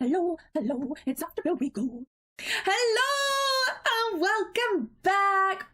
Hello, hello, it's after build we go. Hello and welcome back.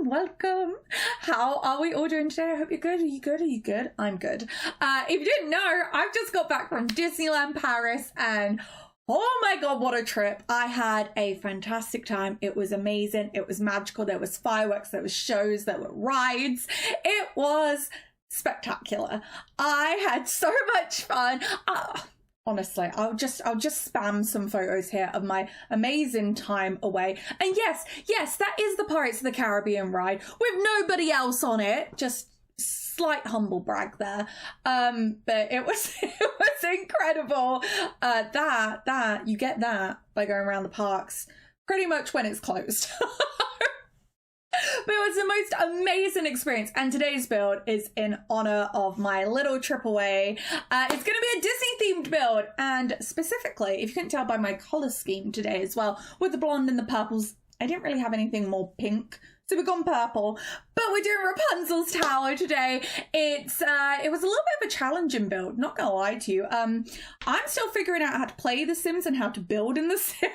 Welcome. How are we all doing today? I hope you're good. Are you good? Are you good? I'm good. If you didn't know, I've just got back from Disneyland Paris and oh my god, what a trip. I had a fantastic time. It was amazing. It was magical. There was fireworks, there was shows, there were rides. It was spectacular. I had so much fun. Honestly, I'll just spam some photos here of my amazing time away. And yes, that is the Pirates of the Caribbean ride with nobody else on it. Just slight humble brag there. But it was incredible. That you get that by going around the parks pretty much when it's closed. But it was the most amazing experience, and today's build is in honor of my little trip away. It's going to be a Disney-themed build, and specifically, if you couldn't tell by my color scheme today as well, with the blonde and the purples, I didn't really have anything more pink, so we've gone purple. But we're doing Rapunzel's tower today. It was a little bit of a challenging build, not gonna lie to you. I'm still figuring out how to play The Sims and how to build in The Sims.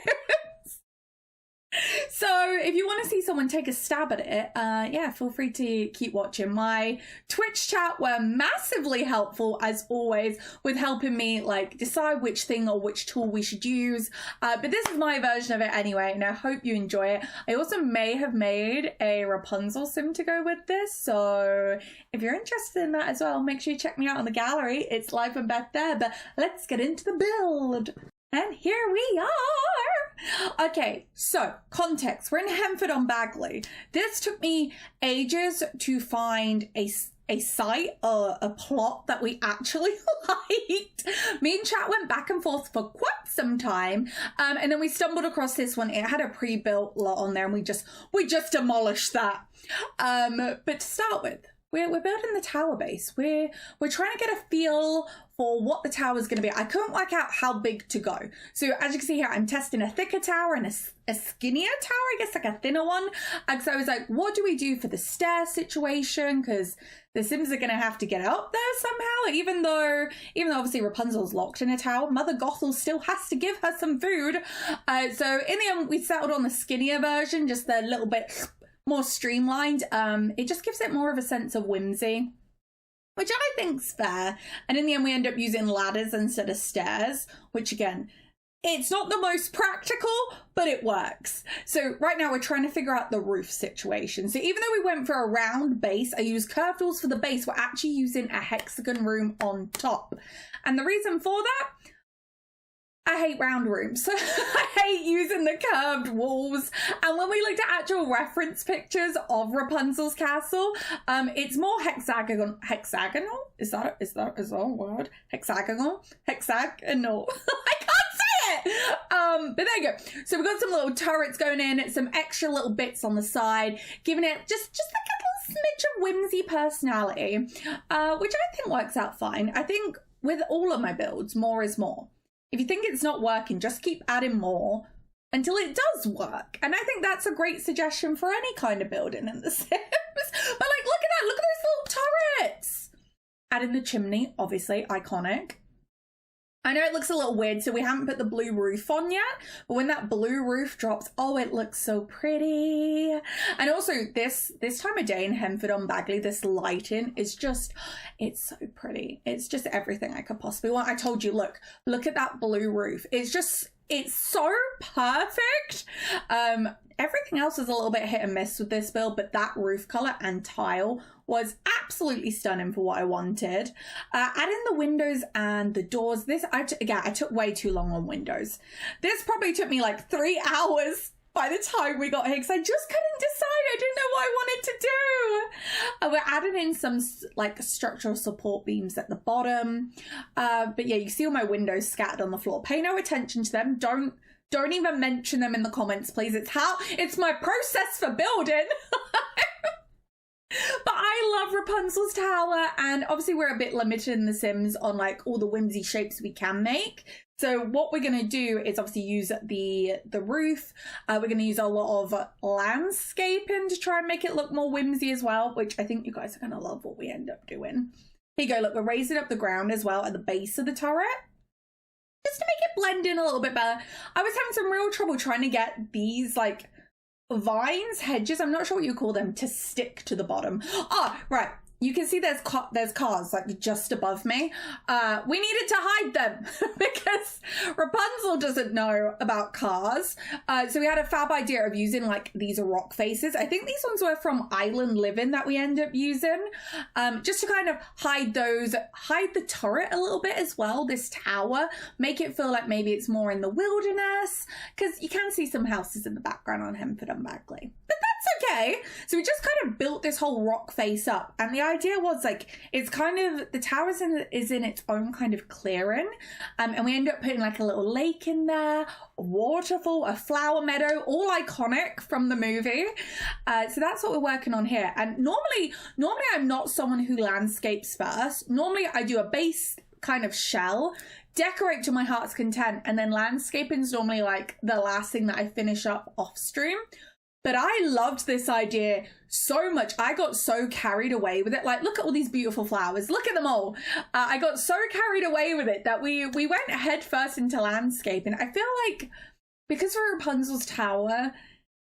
So if you want to see someone take a stab at it, yeah, feel free to keep watching. My Twitch chat were massively helpful, as always, with helping me like decide which thing or which tool we should use. But this is my version of it anyway, and I hope you enjoy it. I also may have made a Rapunzel sim to go with this, so if you're interested in that as well, make sure you check me out on the gallery. It's LifeAndBeth there, but let's get into the build. And here we are. Okay, so context. We're in Helllloooooooo. This took me ages to find a site, a plot that we actually liked. Me and chat went back and forth for quite some time, and then we stumbled across this one. It had a pre-built lot on there, and we just demolished that. But to start with, we're building the tower base. We're trying to get a feel for what the tower is going to be. I couldn't work out how big to go. So as you can see here, I'm testing a thicker tower and a skinnier tower, I guess like a thinner one. And so I was like, what do we do for the stair situation? Because the Sims are going to have to get up there somehow. Even though obviously Rapunzel's locked in a tower, Mother Gothel still has to give her some food. So in the end, we settled on the skinnier version, just a little bit more streamlined. It just gives it more of a sense of whimsy, which I think's fair. And in the end, we end up using ladders instead of stairs, which again, it's not the most practical, but it works. So right now we're trying to figure out the roof situation. So even though we went for a round base, I used curved walls for the base, we're actually using a hexagon room on top. And the reason for that, I hate round rooms. I hate using the curved walls. And when we looked at actual reference pictures of Rapunzel's castle, it's more hexagonal. Is that a word? Hexagonal. I can't say it. But there you go. So we've got some little turrets going in, some extra little bits on the side, giving it just like a little smidge of whimsy personality, which I think works out fine. I think with all of my builds, more is more. If you think it's not working, just keep adding more until it does work. And I think that's a great suggestion for any kind of building in The Sims. But like, look at that. Look at those little turrets. Adding the chimney, obviously, iconic. I know it looks a little weird, so we haven't put the blue roof on yet. But when that blue roof drops, oh, it looks so pretty. And also this time of day in Helllloooooooo, this lighting is just, it's so pretty. It's just everything I could possibly want. I told you, look at that blue roof. It's so perfect. Everything else is a little bit hit and miss with this build, but that roof color and tile was absolutely stunning for what I wanted. Adding the windows and the doors, I took way too long on windows. This probably took me like 3 hours by the time we got here because I just couldn't decide. I didn't know what I wanted to do. We're adding in some like structural support beams at the bottom. But yeah, you see all my windows scattered on the floor. Pay no attention to them. Don't even mention them in the comments, please. It's my process for building. But I love Rapunzel's tower, and obviously we're a bit limited in The Sims on like all the whimsy shapes we can make. So what we're going to do is obviously use the roof. We're going to use a lot of landscaping to try and make it look more whimsy as well, which I think you guys are going to love what we end up doing. Here you go, look, we're raising up the ground as well at the base of the turret. just to make it blend in a little bit better. I was having some real trouble trying to get these like vines, hedges, I'm not sure what you call them, to stick to the bottom. Oh, right. You can see there's cars like just above me. We needed to hide them because Rapunzel doesn't know about cars. So we had a fab idea of using like these rock faces. I think these ones were from Island Living that we end up using, just to kind of hide those, hide the turret a little bit as well, this tower, make it feel like maybe it's more in the wilderness, because you can see some houses in the background on Hemford and Bagley. But that's okay. So we just kind of built this whole rock face up, and the idea was like, it's kind of, the tower is in its own kind of clearing, and we end up putting like a little lake in there, a waterfall, a flower meadow, all iconic from the movie. So that's what we're working on here. And normally I'm not someone who landscapes first. Normally I do a base kind of shell, decorate to my heart's content, and then landscaping is normally like the last thing that I finish up off stream. But I loved this idea so much. I got so carried away with it. Like, look at all these beautiful flowers. Look at them all. I got so carried away with it that we went head first into landscaping. I feel like because for Rapunzel's tower,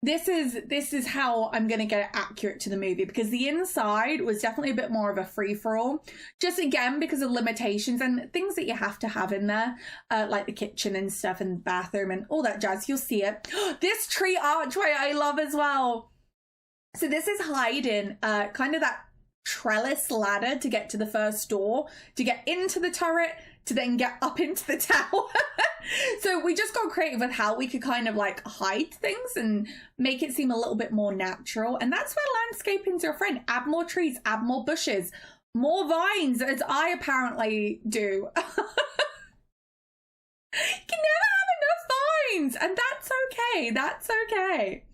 this is how I'm going to get it accurate to the movie, because the inside was definitely a bit more of a free-for-all, just again because of limitations and things that you have to have in there, like the kitchen and stuff and bathroom and all that jazz. You'll see it. This tree archway I love as well. So this is hiding kind of that trellis ladder to get to the first door, to get into the turret, to then get up into the tower. So we just got creative with how we could kind of like hide things and make it seem a little bit more natural. And that's where landscaping's your friend. Add more trees, add more bushes, more vines, as I apparently do. You can never have enough vines, and that's okay. That's okay.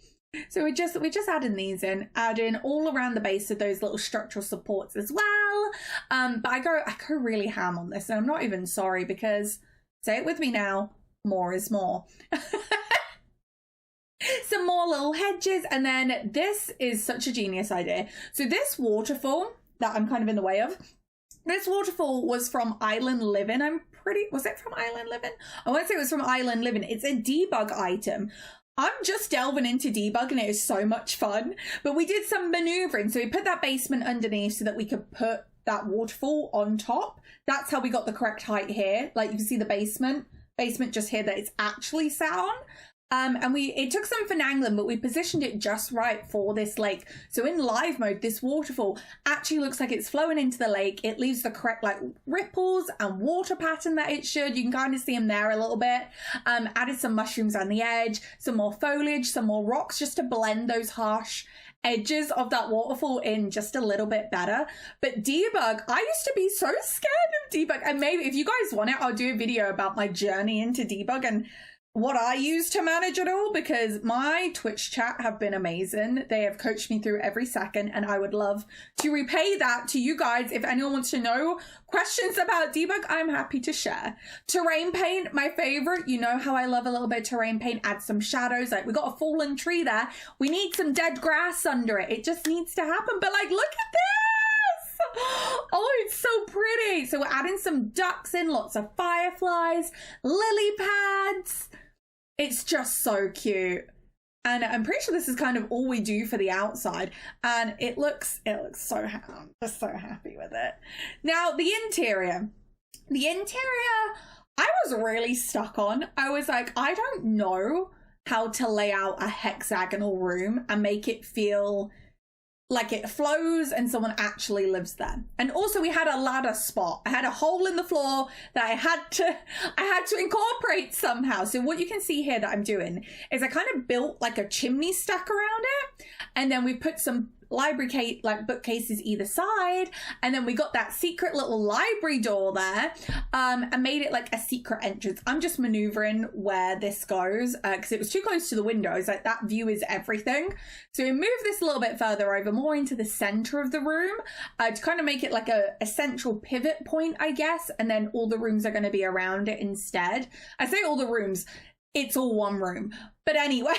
So we're just adding these in, adding all around the base of those little structural supports as well. But I go really ham on this, and I'm not even sorry, because, say it with me now, more is more. Some more little hedges, and then this is such a genius idea. So this waterfall that I'm kind of in the way of, this waterfall was from Island Living. Was it from Island Living? I want to say it was from Island Living. It's a debug item. I'm just delving into debug and it is so much fun. But we did some maneuvering. So we put that basement underneath so that we could put that waterfall on top. That's how we got the correct height here. Like you can see the basement just here that it's actually sat on. And it took some finagling, but we positioned it just right for this lake. So in live mode, this waterfall actually looks like it's flowing into the lake. It leaves the correct like ripples and water pattern that it should. You can kind of see them there a little bit. Added some mushrooms on the edge, some more foliage, some more rocks, just to blend those harsh edges of that waterfall in just a little bit better. But debug, I used to be so scared of debug. And maybe if you guys want it, I'll do a video about my journey into debug and what I use to manage it all, because my Twitch chat have been amazing. They have coached me through every second, and I would love to repay that to you guys. If anyone wants to know questions about debug, I'm happy to share. Terrain paint, my favorite. You know how I love a little bit of terrain paint. Add some shadows. Like we got a fallen tree there. We need some dead grass under it. It just needs to happen. But like, look at this. Oh, it's so pretty. So we're adding some ducks in, lots of fireflies, lily pads. It's just so cute. And I'm pretty sure this is kind of all we do for the outside. And it looks so, I'm just so happy with it. Now, the interior, I was really stuck on. I was like, I don't know how to lay out a hexagonal room and make it feel like it flows and someone actually lives there. And also we had a ladder spot. I had a hole in the floor that I had to incorporate somehow. So what you can see here that I'm doing is I kind of built like a chimney stack around it. And then we put some library bookcases either side, and then we got that secret little library door there, and made it like a secret entrance. I'm just maneuvering where this goes because it was too close to the window. I was like, that view is everything. So we moved this a little bit further over, more into the center of the room, to kind of make it like a central pivot point, I guess, and then all the rooms are going to be around it instead. I say all the rooms. it's all one room. But anyway,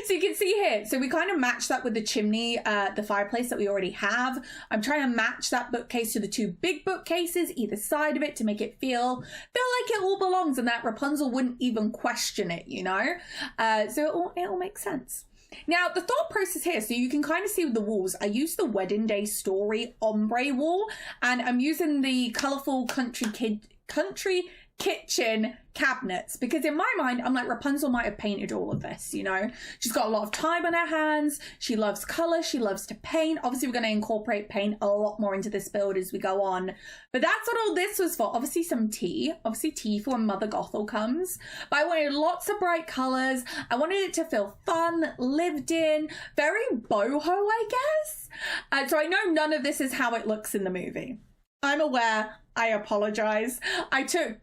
so you can see here, so we kind of match that with the chimney, the fireplace that we already have. I'm trying to match that bookcase to the two big bookcases either side of it to make it feel like it all belongs and that Rapunzel wouldn't even question it, you know? So it all makes sense. Now, the thought process here, so you can kind of see with the walls, I used the Wedding Day Story ombre wall, and I'm using the colourful country kitchen cabinets, because in my mind, I'm like, Rapunzel might have painted all of this, you know? She's got a lot of time on her hands. She loves colour. She loves to paint. Obviously, we're going to incorporate paint a lot more into this build as we go on. But that's what all this was for. Obviously, some tea. Obviously, tea for when Mother Gothel comes. But I wanted lots of bright colours. I wanted it to feel fun, lived in, very boho, I guess. So I know none of this is how it looks in the movie. I'm aware. I apologise. I took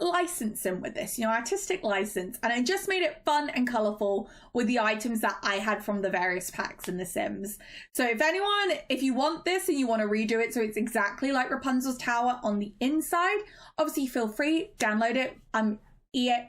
licensing with this, you know, artistic license, and I just made it fun and colourful with the items that I had from the various packs in The Sims. So if you want this and you want to redo it so it's exactly like Rapunzel's tower on the inside, obviously feel free, download it. I'm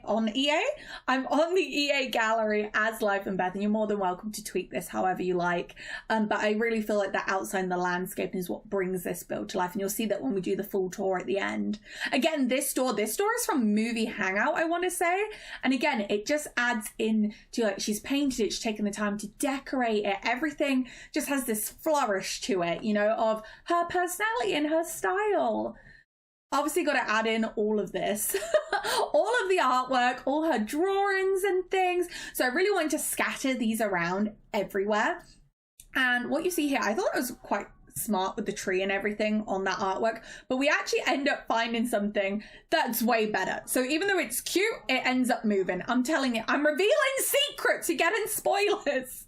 on the EA gallery as LifeAndBeth, and you're more than welcome to tweak this however you like. But I really feel like the outside and the landscape is what brings this build to life, and you'll see that when we do the full tour at the end. Again, this door is from Movie Hangout, I want to say, and again, it just adds in to, like, she's painted it, she's taken the time to decorate it, everything just has this flourish to it, you know, of her personality and her style. Obviously got to add in all of this, all of the artwork, all her drawings and things. So I really wanted to scatter these around everywhere. And what you see here, I thought it was quite smart with the tree and everything on that artwork, but we actually end up finding something that's way better. So even though it's cute, it ends up moving. I'm telling you, I'm revealing secrets, you're getting spoilers.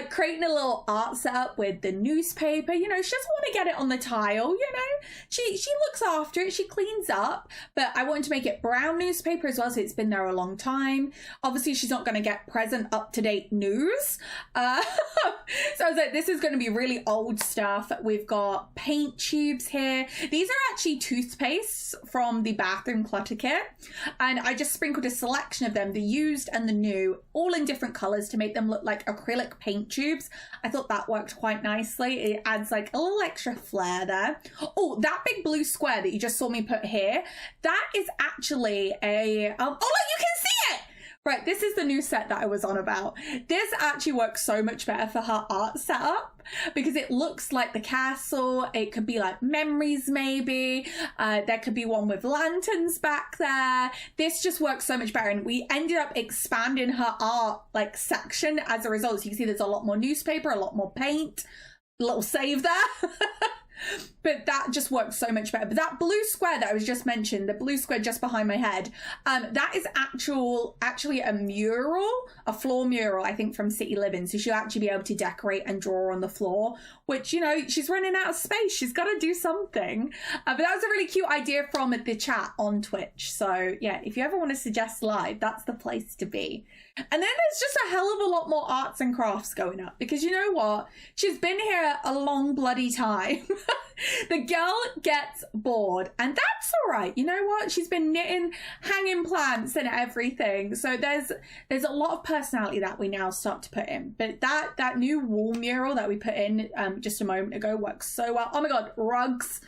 Creating a little art setup with the newspaper, you know, she doesn't want to get it on the tile, you know, she looks after it, she cleans up, but I wanted to make it brown newspaper as well, so it's been there a long time. Obviously she's not going to get present up-to-date news, so I was like, this is going to be really old stuff. We've got paint tubes here. These are actually toothpastes from the bathroom clutter kit, and I just sprinkled a selection of them, the used and the new, all in different colors to make them look like acrylic paint tubes. I thought that worked quite nicely. It adds like a little extra flair there. Oh, that big blue square that you just saw me put here, that is actually a oh look, you can see it. Right, this is the new set that I was on about. This actually works so much better for her art setup because it looks like the castle. It could be like memories maybe. There could be one with lanterns back there. This just works so much better, and we ended up expanding her art like section as a result. So you can see there's a lot more newspaper, a lot more paint, a little save there. But that just works so much better. But that blue square that I was just mentioned, the blue square just behind my head, that is actually a mural, a floor mural, I think, from City Living. So she'll actually be able to decorate and draw on the floor, which, you know, she's running out of space. She's got to do something. But that was a really cute idea from the chat on Twitch. So yeah, if you ever want to suggest live, that's the place to be. And then there's just a hell of a lot more arts and crafts going up, because you know what? She's been here a long bloody time. The girl gets bored, and that's all right. You know what? She's been knitting hanging plants and everything. So there's a lot of personality that we now start to put in. But that new wall mural that we put in just a moment ago works so well. Oh my God, rugs.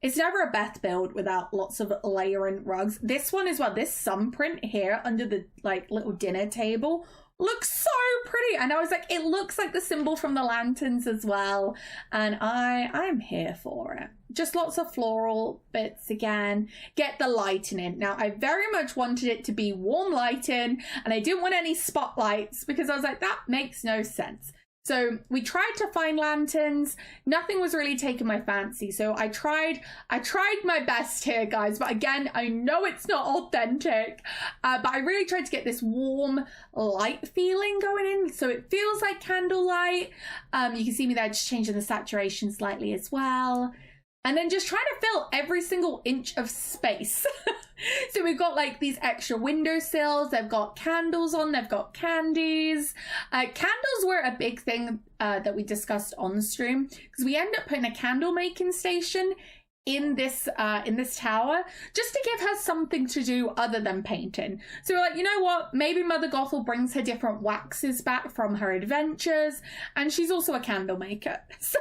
It's never a Beth build without lots of layering rugs. This one as well, this sun print here under the like little dinner table looks so pretty. And I was like, it looks like the symbol from the lanterns as well. And I'm here for it. Just lots of floral bits again. Get the lighting in. Now, I very much wanted it to be warm lighting, and I didn't want any spotlights because I was like, that makes no sense. So we tried to find lanterns. Nothing was really taking my fancy. So I tried my best here, guys. But again, I know it's not authentic. But I really tried to get this warm light feeling going in. So it feels like candlelight. You can see me there just changing the saturation slightly as well. And then just trying to fill every single inch of space. So we've got like these extra windowsills, they've got candles on, they've got candies. Candles were a big thing that we discussed on the stream, because we end up putting a candle making station in this tower, just to give her something to do other than painting. So we're like, you know what, maybe Mother Gothel brings her different waxes back from her adventures, and she's also a candle maker. So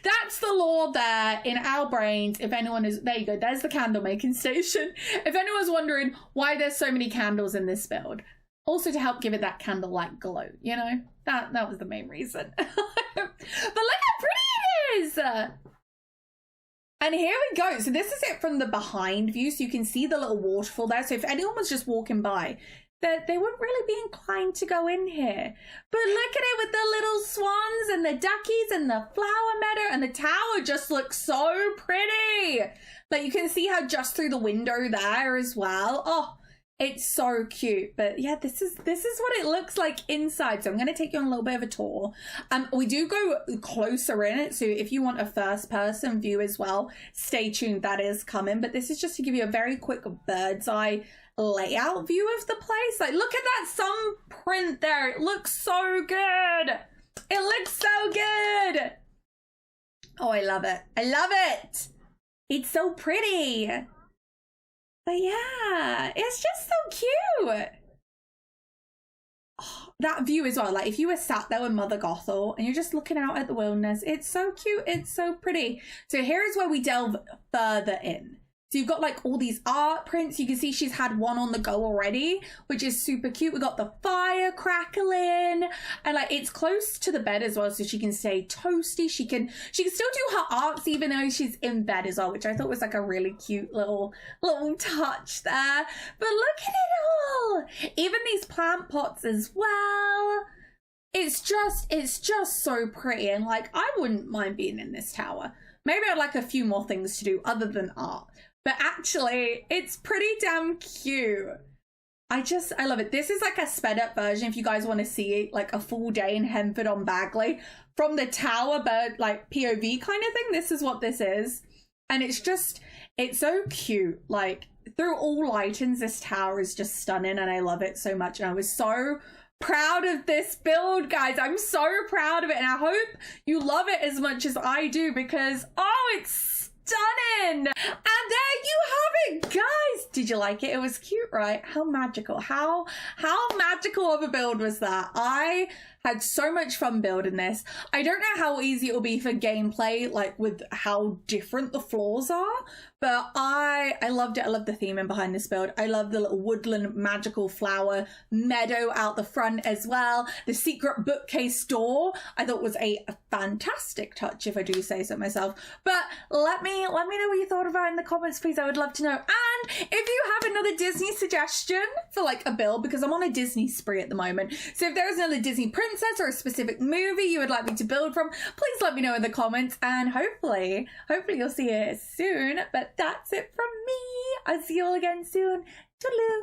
that's the lore there in our brains. If anyone is, there you go, there's the candle making station. If anyone's wondering why there's so many candles in this build, also to help give it that candlelight glow, you know, that was the main reason. But look how pretty it is. And here we go. So this is it from the behind view. So you can see the little waterfall there. So if anyone was just walking by, they wouldn't really be inclined to go in here. But look at it with the little swans and the duckies and the flower meadow, and the tower just looks so pretty. Like you can see how just through the window there as well. Oh, it's so cute. But yeah, this is what it looks like inside. So I'm going to take you on a little bit of a tour. We do go closer in it, so if you want a first person view as well, stay tuned, that is coming. But this is just to give you a very quick bird's eye layout view of the place. Like, look at that sun print there. It looks so good. It looks so good. Oh, I love it. I love it. It's so pretty. But yeah, it's just so cute. Oh, that view as well, like if you were sat there with Mother Gothel and you're just looking out at the wilderness, it's so cute, it's so pretty. So here is where we delve further in. So you've got like all these art prints. You can see she's had one on the go already, which is super cute. We got the fire crackling, and like it's close to the bed as well, so she can stay toasty. She can still do her arts even though she's in bed as well, which I thought was like a really cute little touch there. But look at it all. Even these plant pots as well. It's just so pretty, and like I wouldn't mind being in this tower. Maybe I'd like a few more things to do other than art. But actually, it's pretty damn cute. I love it. This is like a sped up version if you guys want to see like a full day in Henford on Bagley from the tower, but like POV kind of thing. This is what this is. And it's so cute. Like through all lightings, this tower is just stunning and I love it so much. And I was so proud of this build, guys. I'm so proud of it. And I hope you love it as much as I do because, oh, it's stunning. And there you have it, guys. Did you like it? It was cute, right? How magical. How magical of a build was that? I had so much fun building this. I don't know how easy it will be for gameplay, like with how different the floors are, but I loved it. I love the theming behind this build. I love the little woodland magical flower meadow out the front as well. The secret bookcase door I thought was a fantastic touch, if I do say so myself. But let me know what you thought about it in the comments, please. I would love to know. And if you have another Disney suggestion for like a build, because I'm on a Disney spree at the moment, so if there's another Disney princess or a specific movie you would like me to build from, please let me know in the comments, and hopefully you'll see it soon. But that's it from me. I'll see you all again soon. Toodaloo.